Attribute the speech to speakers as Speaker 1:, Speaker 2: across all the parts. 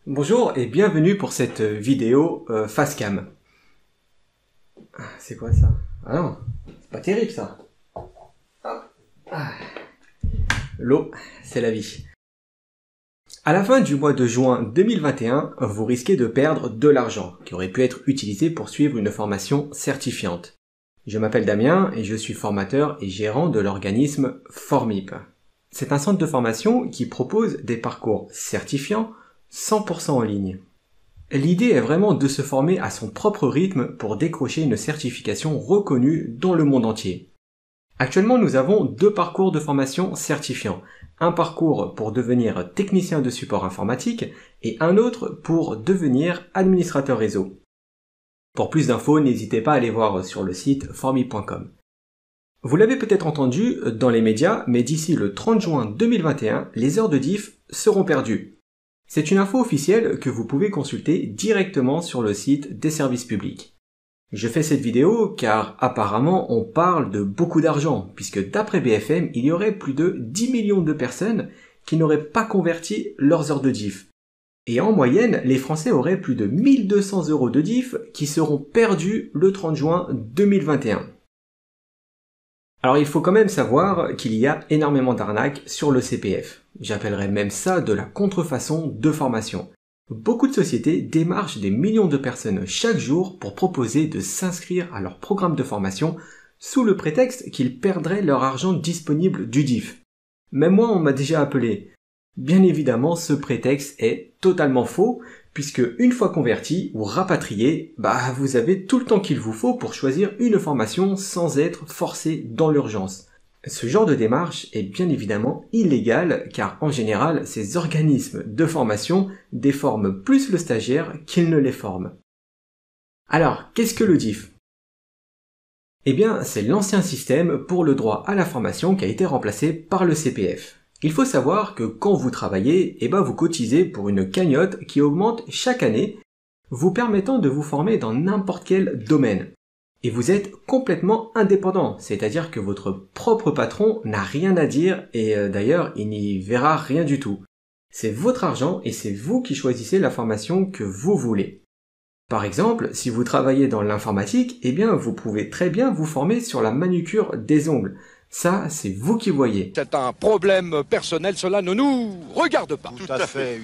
Speaker 1: Bonjour et bienvenue pour cette vidéo Facecam. C'est quoi ça? Ah non, c'est pas terrible ça. L'eau, c'est la vie. À la fin du mois de juin 2021, vous risquez de perdre de l'argent qui aurait pu être utilisé pour suivre une formation certifiante. Je m'appelle Damien et je suis formateur et gérant de l'organisme Formip. C'est un centre de formation qui propose des parcours certifiants 100% en ligne. L'idée est vraiment de se former à son propre rythme pour décrocher une certification reconnue dans le monde entier. Actuellement, nous avons 2 parcours de formation certifiants. Un parcours pour devenir technicien de support informatique et un autre pour devenir administrateur réseau. Pour plus d'infos, n'hésitez pas à aller voir sur le site formip.com. Vous l'avez peut-être entendu dans les médias, mais d'ici le 30 juin 2021, les heures de diff seront perdues. C'est une info officielle que vous pouvez consulter directement sur le site des services publics. Je fais cette vidéo car apparemment on parle de beaucoup d'argent, puisque d'après BFM, il y aurait plus de 10 millions de personnes qui n'auraient pas converti leurs heures de diff. Et en moyenne, les Français auraient plus de 1200 € de diff qui seront perdus le 30 juin 2021. Alors il faut quand même savoir qu'il y a énormément d'arnaques sur le CPF. J'appellerais même ça de la contrefaçon de formation. Beaucoup de sociétés démarchent des millions de personnes chaque jour pour proposer de s'inscrire à leur programme de formation sous le prétexte qu'ils perdraient leur argent disponible du DIF. Même moi, on m'a déjà appelé. Bien évidemment, ce prétexte est totalement faux, puisque une fois converti ou rapatrié, vous avez tout le temps qu'il vous faut pour choisir une formation sans être forcé dans l'urgence. Ce genre de démarche est bien évidemment illégal car en général, ces organismes de formation déforment plus le stagiaire qu'ils ne les forment. Alors, qu'est-ce que le DIF ? Eh bien, c'est l'ancien système pour le droit à la formation qui a été remplacé par le CPF. Il faut savoir que quand vous travaillez, vous cotisez pour une cagnotte qui augmente chaque année, vous permettant de vous former dans n'importe quel domaine. Et vous êtes complètement indépendant, c'est-à-dire que votre propre patron n'a rien à dire et d'ailleurs il n'y verra rien du tout. C'est votre argent et c'est vous qui choisissez la formation que vous voulez. Par exemple, si vous travaillez dans l'informatique, vous pouvez très bien vous former sur la manucure des ongles. Ça, c'est vous qui voyez.
Speaker 2: C'est un problème personnel, cela ne nous regarde pas.
Speaker 3: Tout à fait.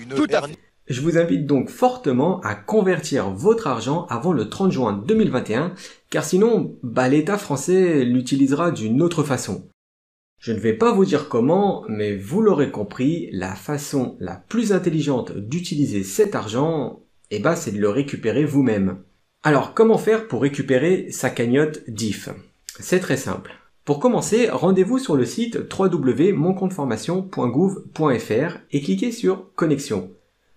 Speaker 1: Je vous invite donc fortement à convertir votre argent avant le 30 juin 2021, car sinon, l'État français l'utilisera d'une autre façon. Je ne vais pas vous dire comment, mais vous l'aurez compris, la façon la plus intelligente d'utiliser cet argent, c'est de le récupérer vous-même. Alors, comment faire pour récupérer sa cagnotte DIF ? C'est très simple. Pour commencer, rendez-vous sur le site www.moncompteformation.gouv.fr et cliquez sur Connexion.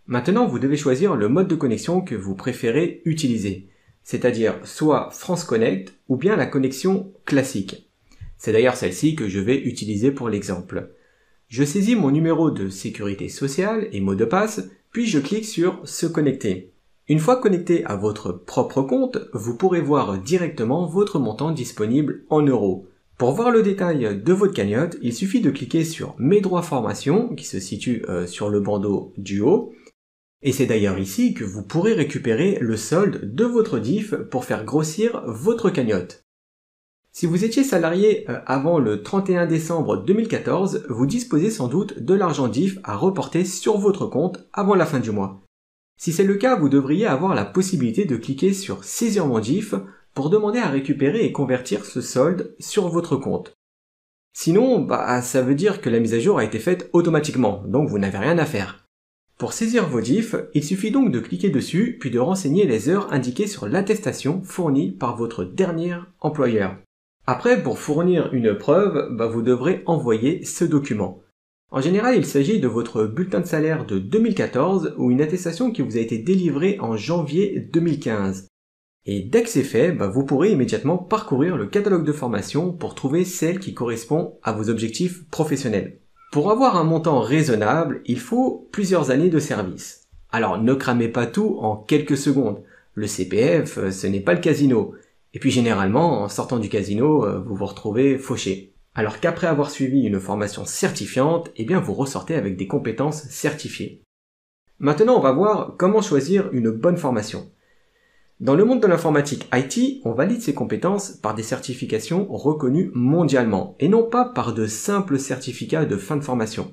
Speaker 1: Maintenant, vous devez choisir le mode de connexion que vous préférez utiliser, c'est-à-dire soit France Connect ou bien la connexion classique. C'est d'ailleurs celle-ci que je vais utiliser pour l'exemple. Je saisis mon numéro de sécurité sociale et mot de passe, puis je clique sur Se connecter. Une fois connecté à votre propre compte, vous pourrez voir directement votre montant disponible en euros. Pour voir le détail de votre cagnotte, il suffit de cliquer sur Mes droits formation, qui se situe sur le bandeau du haut. Et c'est d'ailleurs ici que vous pourrez récupérer le solde de votre DIF pour faire grossir votre cagnotte. Si vous étiez salarié avant le 31 décembre 2014, vous disposez sans doute de l'argent DIF à reporter sur votre compte avant la fin du mois. Si c'est le cas, vous devriez avoir la possibilité de cliquer sur Saisir mon DIF pour demander à récupérer et convertir ce solde sur votre compte. Sinon, ça veut dire que la mise à jour a été faite automatiquement, donc vous n'avez rien à faire. Pour saisir vos DIF, il suffit donc de cliquer dessus, puis de renseigner les heures indiquées sur l'attestation fournie par votre dernier employeur. Après, pour fournir une preuve, vous devrez envoyer ce document. En général, il s'agit de votre bulletin de salaire de 2014 ou une attestation qui vous a été délivrée en janvier 2015. Et dès que c'est fait, vous pourrez immédiatement parcourir le catalogue de formation pour trouver celle qui correspond à vos objectifs professionnels. Pour avoir un montant raisonnable, il faut plusieurs années de service. Alors ne cramez pas tout en quelques secondes. Le CPF, ce n'est pas le casino. Et puis généralement, en sortant du casino, vous vous retrouvez fauché. Alors qu'après avoir suivi une formation certifiante, vous ressortez avec des compétences certifiées. Maintenant, on va voir comment choisir une bonne formation. Dans le monde de l'informatique IT, on valide ses compétences par des certifications reconnues mondialement et non pas par de simples certificats de fin de formation.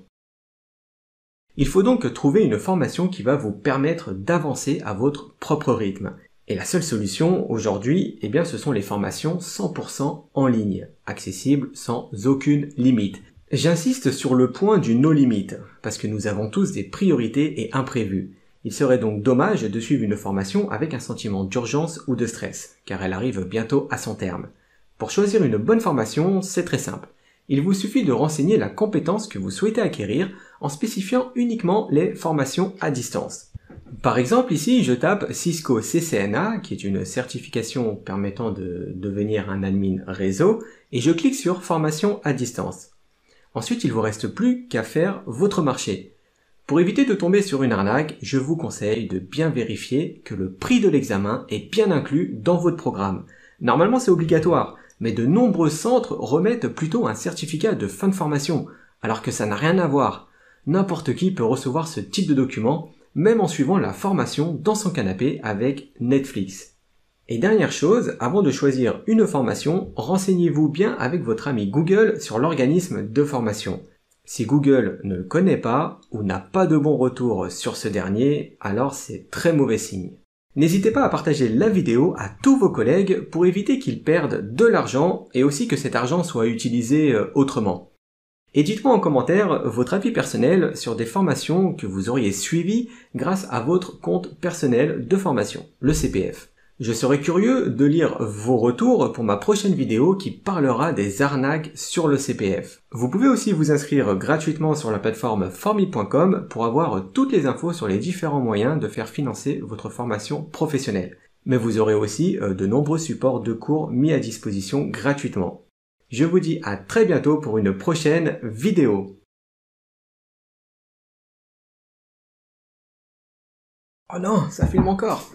Speaker 1: Il faut donc trouver une formation qui va vous permettre d'avancer à votre propre rythme. Et la seule solution aujourd'hui, ce sont les formations 100% en ligne, accessibles sans aucune limite. J'insiste sur le point du no limit, parce que nous avons tous des priorités et imprévus. Il serait donc dommage de suivre une formation avec un sentiment d'urgence ou de stress, car elle arrive bientôt à son terme. Pour choisir une bonne formation, c'est très simple. Il vous suffit de renseigner la compétence que vous souhaitez acquérir en spécifiant uniquement les formations à distance. Par exemple, ici, je tape Cisco CCNA, qui est une certification permettant de devenir un admin réseau, et je clique sur formation à distance. Ensuite, il ne vous reste plus qu'à faire votre marché. Pour éviter de tomber sur une arnaque, je vous conseille de bien vérifier que le prix de l'examen est bien inclus dans votre programme. Normalement, c'est obligatoire, mais de nombreux centres remettent plutôt un certificat de fin de formation, alors que ça n'a rien à voir. N'importe qui peut recevoir ce type de document, même en suivant la formation dans son canapé avec Netflix. Et dernière chose, avant de choisir une formation, renseignez-vous bien avec votre ami Google sur l'organisme de formation. Si Google ne le connaît pas ou n'a pas de bon retour sur ce dernier, alors c'est très mauvais signe. N'hésitez pas à partager la vidéo à tous vos collègues pour éviter qu'ils perdent de l'argent et aussi que cet argent soit utilisé autrement. Et dites-moi en commentaire votre avis personnel sur des formations que vous auriez suivies grâce à votre compte personnel de formation, le CPF. Je serais curieux de lire vos retours pour ma prochaine vidéo qui parlera des arnaques sur le CPF. Vous pouvez aussi vous inscrire gratuitement sur la plateforme formi.com pour avoir toutes les infos sur les différents moyens de faire financer votre formation professionnelle. Mais vous aurez aussi de nombreux supports de cours mis à disposition gratuitement. Je vous dis à très bientôt pour une prochaine vidéo. Oh non, ça filme encore.